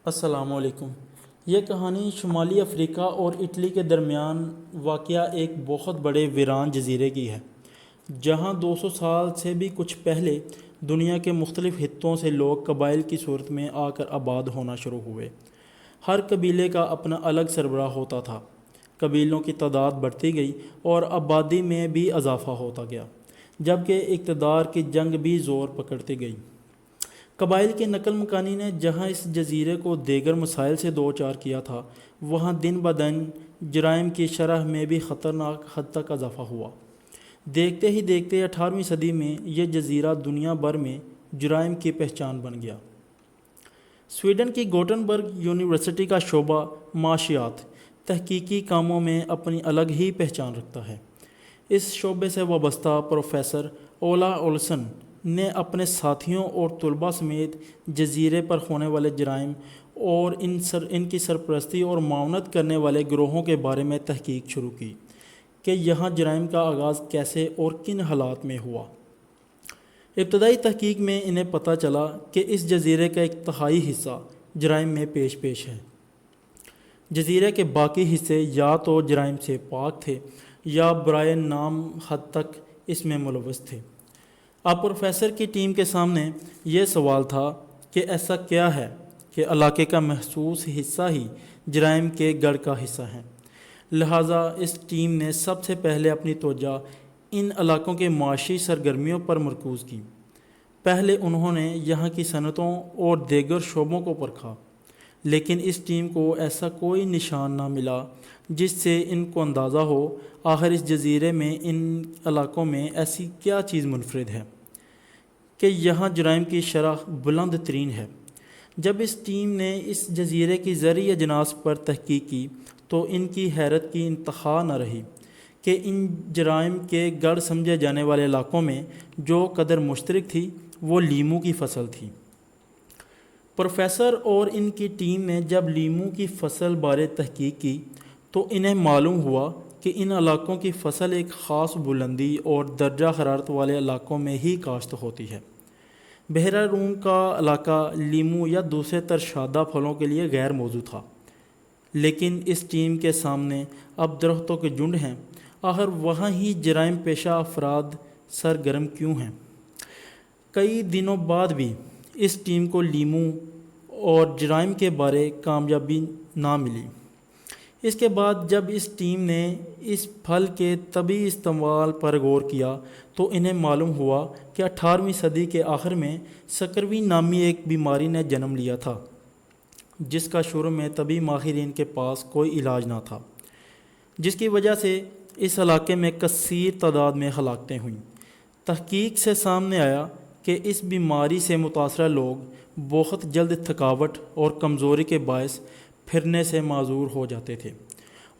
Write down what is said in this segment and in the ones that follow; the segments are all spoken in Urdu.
السلام علیکم۔ یہ کہانی شمالی افریقہ اور اٹلی کے درمیان واقع ایک بہت بڑے ویران جزیرے کی ہے، جہاں 200 سال سے بھی کچھ پہلے دنیا کے مختلف خطوں سے لوگ قبائل کی صورت میں آ کر آباد ہونا شروع ہوئے۔ ہر قبیلے کا اپنا الگ سربراہ ہوتا تھا۔ قبیلوں کی تعداد بڑھتی گئی اور آبادی میں بھی اضافہ ہوتا گیا، جبکہ اقتدار کی جنگ بھی زور پکڑتی گئی۔ قبائل کی نقل مکانی نے جہاں اس جزیرے کو دیگر مسائل سے دوچار کیا تھا، وہاں دن بدن جرائم کی شرح میں بھی خطرناک حد تک اضافہ ہوا۔ دیکھتے ہی دیکھتے 18ویں صدی میں یہ جزیرہ دنیا بھر میں جرائم کی پہچان بن گیا۔ سویڈن کی گوٹنبرگ یونیورسٹی کا شعبہ معاشیات تحقیقی کاموں میں اپنی الگ ہی پہچان رکھتا ہے۔ اس شعبے سے وابستہ پروفیسر اولا اولسن نے اپنے ساتھیوں اور طلباء سمیت جزیرے پر ہونے والے جرائم اور ان کی سرپرستی اور معاونت کرنے والے گروہوں کے بارے میں تحقیق شروع کی کہ یہاں جرائم کا آغاز کیسے اور کن حالات میں ہوا۔ ابتدائی تحقیق میں انہیں پتہ چلا کہ اس جزیرے کا ایک تہائی حصہ جرائم میں پیش ہے۔ جزیرے کے باقی حصے یا تو جرائم سے پاک تھے یا برائے نام حد تک اس میں ملوث تھے۔ اب پروفیسر کی ٹیم کے سامنے یہ سوال تھا کہ ایسا کیا ہے کہ علاقے کا محسوس حصہ ہی جرائم کے گڑھ کا حصہ ہے۔ لہٰذا اس ٹیم نے سب سے پہلے اپنی توجہ ان علاقوں کے معاشی سرگرمیوں پر مرکوز کی۔ پہلے انہوں نے یہاں کی صنعتوں اور دیگر شعبوں کو پرکھا، لیکن اس ٹیم کو ایسا کوئی نشان نہ ملا جس سے ان کو اندازہ ہو آخر اس جزیرے میں ان علاقوں میں ایسی کیا چیز منفرد ہے کہ یہاں جرائم کی شرح بلند ترین ہے۔ جب اس ٹیم نے اس جزیرے کی زرعی اجناس پر تحقیق کی تو ان کی حیرت کی انتہا نہ رہی کہ ان جرائم کے گڑھ سمجھے جانے والے علاقوں میں جو قدر مشترک تھی وہ لیموں کی فصل تھی۔ پروفیسر اور ان کی ٹیم نے جب لیموں کی فصل بارے تحقیق کی تو انہیں معلوم ہوا کہ ان علاقوں کی فصل ایک خاص بلندی اور درجہ حرارت والے علاقوں میں ہی کاشت ہوتی ہے۔ بحیرہ روم کا علاقہ لیموں یا دوسرے ترشادہ پھلوں کے لیے غیر موزوں تھا، لیکن اس ٹیم کے سامنے اب درختوں کے جھنڈ ہیں، آخر وہاں ہی جرائم پیشہ افراد سرگرم کیوں ہیں؟ کئی دنوں بعد بھی اس ٹیم کو لیموں اور جرائم کے بارے کامیابی نہ ملی۔ اس کے بعد جب اس ٹیم نے اس پھل کے طبی استعمال پر غور کیا تو انہیں معلوم ہوا کہ 18ویں صدی کے آخر میں سکروی نامی ایک بیماری نے جنم لیا تھا، جس کا شروع میں طبی ماہرین کے پاس کوئی علاج نہ تھا، جس کی وجہ سے اس علاقے میں کثیر تعداد میں ہلاکتیں ہوئیں۔ تحقیق سے سامنے آیا کہ اس بیماری سے متاثرہ لوگ بہت جلد تھکاوٹ اور کمزوری کے باعث پھرنے سے معذور ہو جاتے تھے،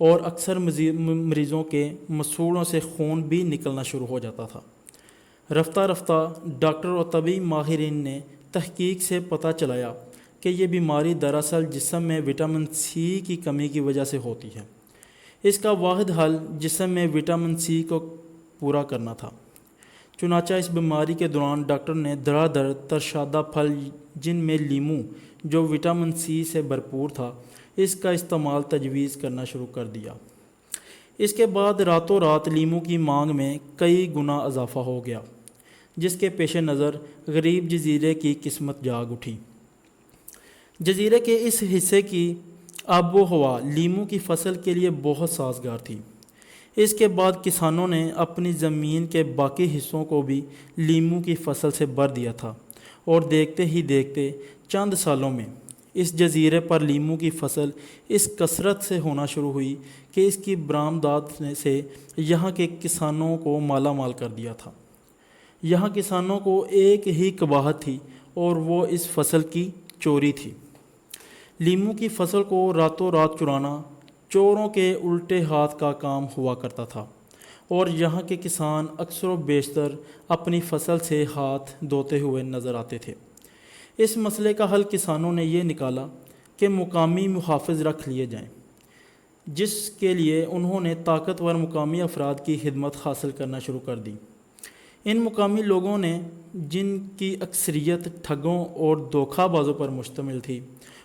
اور اکثر مریضوں کے مسوڑوں سے خون بھی نکلنا شروع ہو جاتا تھا۔ رفتہ رفتہ ڈاکٹر اور طبی ماہرین نے تحقیق سے پتہ چلایا کہ یہ بیماری دراصل جسم میں وٹامن سی کی کمی کی وجہ سے ہوتی ہے۔ اس کا واحد حل جسم میں وٹامن سی کو پورا کرنا تھا۔ چنانچہ اس بیماری کے دوران ڈاکٹر نے دھڑا دھڑ ترشادہ پھل جن میں لیموں جو وٹامن سی سے بھرپور تھا اس کا استعمال تجویز کرنا شروع کر دیا۔ اس کے بعد راتوں رات لیموں کی مانگ میں کئی گنا اضافہ ہو گیا، جس کے پیش نظر غریب جزیرے کی قسمت جاگ اٹھی۔ جزیرے کے اس حصے کی آب و ہوا لیموں کی فصل کے لیے بہت سازگار تھی۔ اس کے بعد کسانوں نے اپنی زمین کے باقی حصوں کو بھی لیموں کی فصل سے بھر دیا تھا، اور دیکھتے ہی دیکھتے چند سالوں میں اس جزیرے پر لیموں کی فصل اس کثرت سے ہونا شروع ہوئی کہ اس کی برآمدات سے یہاں کے کسانوں کو مالا مال کر دیا تھا۔ یہاں کسانوں کو ایک ہی قباحت تھی اور وہ اس فصل کی چوری تھی۔ لیموں کی فصل کو راتوں رات چرانا چوروں کے الٹے ہاتھ کا کام ہوا کرتا تھا، اور یہاں کے کسان اکثر و بیشتر اپنی فصل سے ہاتھ دھوتے ہوئے نظر آتے تھے۔ اس مسئلے کا حل کسانوں نے یہ نکالا کہ مقامی محافظ رکھ لیے جائیں، جس کے لیے انہوں نے طاقتور مقامی افراد کی خدمت حاصل کرنا شروع کر دی۔ ان مقامی لوگوں نے، جن کی اکثریت ٹھگوں اور دھوکہ بازوں پر مشتمل تھی،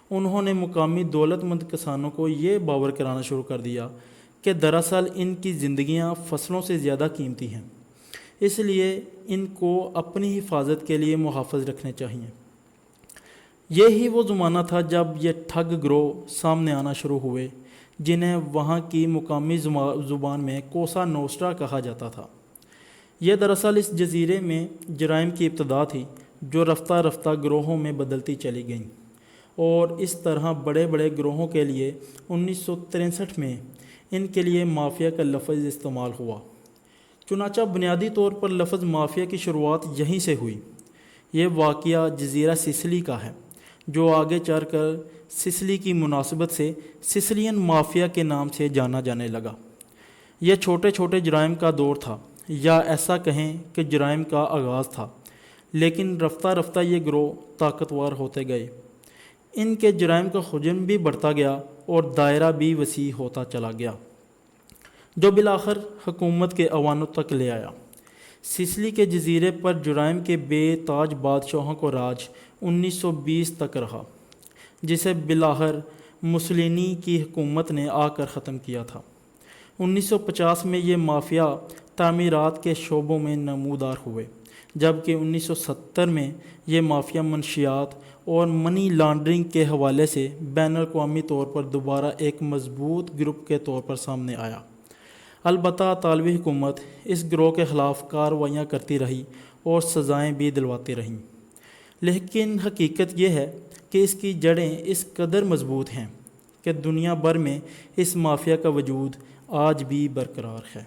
انہوں نے مقامی دولت مند کسانوں کو یہ باور کرانا شروع کر دیا کہ دراصل ان کی زندگیاں فصلوں سے زیادہ قیمتی ہیں، اس لیے ان کو اپنی حفاظت کے لیے محافظ رکھنے چاہیے۔ یہی وہ زمانہ تھا جب یہ ٹھگ گروہ سامنے آنا شروع ہوئے، جنہیں وہاں کی مقامی زبان میں کوسا نوسٹرا کہا جاتا تھا۔ یہ دراصل اس جزیرے میں جرائم کی ابتدا تھی، جو رفتہ رفتہ گروہوں میں بدلتی چلی گئیں، اور اس طرح بڑے بڑے گروہوں کے لیے 1963 میں ان کے لیے مافیا کا لفظ استعمال ہوا۔ چنانچہ بنیادی طور پر لفظ مافیا کی شروعات یہیں سے ہوئی۔ یہ واقعہ جزیرہ سسلی کا ہے، جو آگے چل کر سسلی کی مناسبت سے سسلین مافیا کے نام سے جانا جانے لگا۔ یہ چھوٹے چھوٹے جرائم کا دور تھا، یا ایسا کہیں کہ جرائم کا آغاز تھا، لیکن رفتہ رفتہ یہ گروہ طاقتور ہوتے گئے۔ ان کے جرائم کا حجم بھی بڑھتا گیا اور دائرہ بھی وسیع ہوتا چلا گیا، جو بالآخر حکومت کے ایوانوں تک لے آیا۔ سسلی کے جزیرے پر جرائم کے بے تاج بادشاہوں کو راج 1920 تک رہا، جسے بالآخر مسولینی کی حکومت نے آ کر ختم کیا تھا۔ 1950 میں یہ مافیا تعمیرات کے شعبوں میں نمودار ہوئے، جبکہ 1970 میں یہ مافیا منشیات اور منی لانڈرنگ کے حوالے سے بین الاقوامی طور پر دوبارہ ایک مضبوط گروپ کے طور پر سامنے آیا۔ البتہ اطالوی حکومت اس گروہ کے خلاف کارروائیاں کرتی رہی اور سزائیں بھی دلواتی رہیں، لیکن حقیقت یہ ہے کہ اس کی جڑیں اس قدر مضبوط ہیں کہ دنیا بھر میں اس مافیا کا وجود آج بھی برقرار ہے۔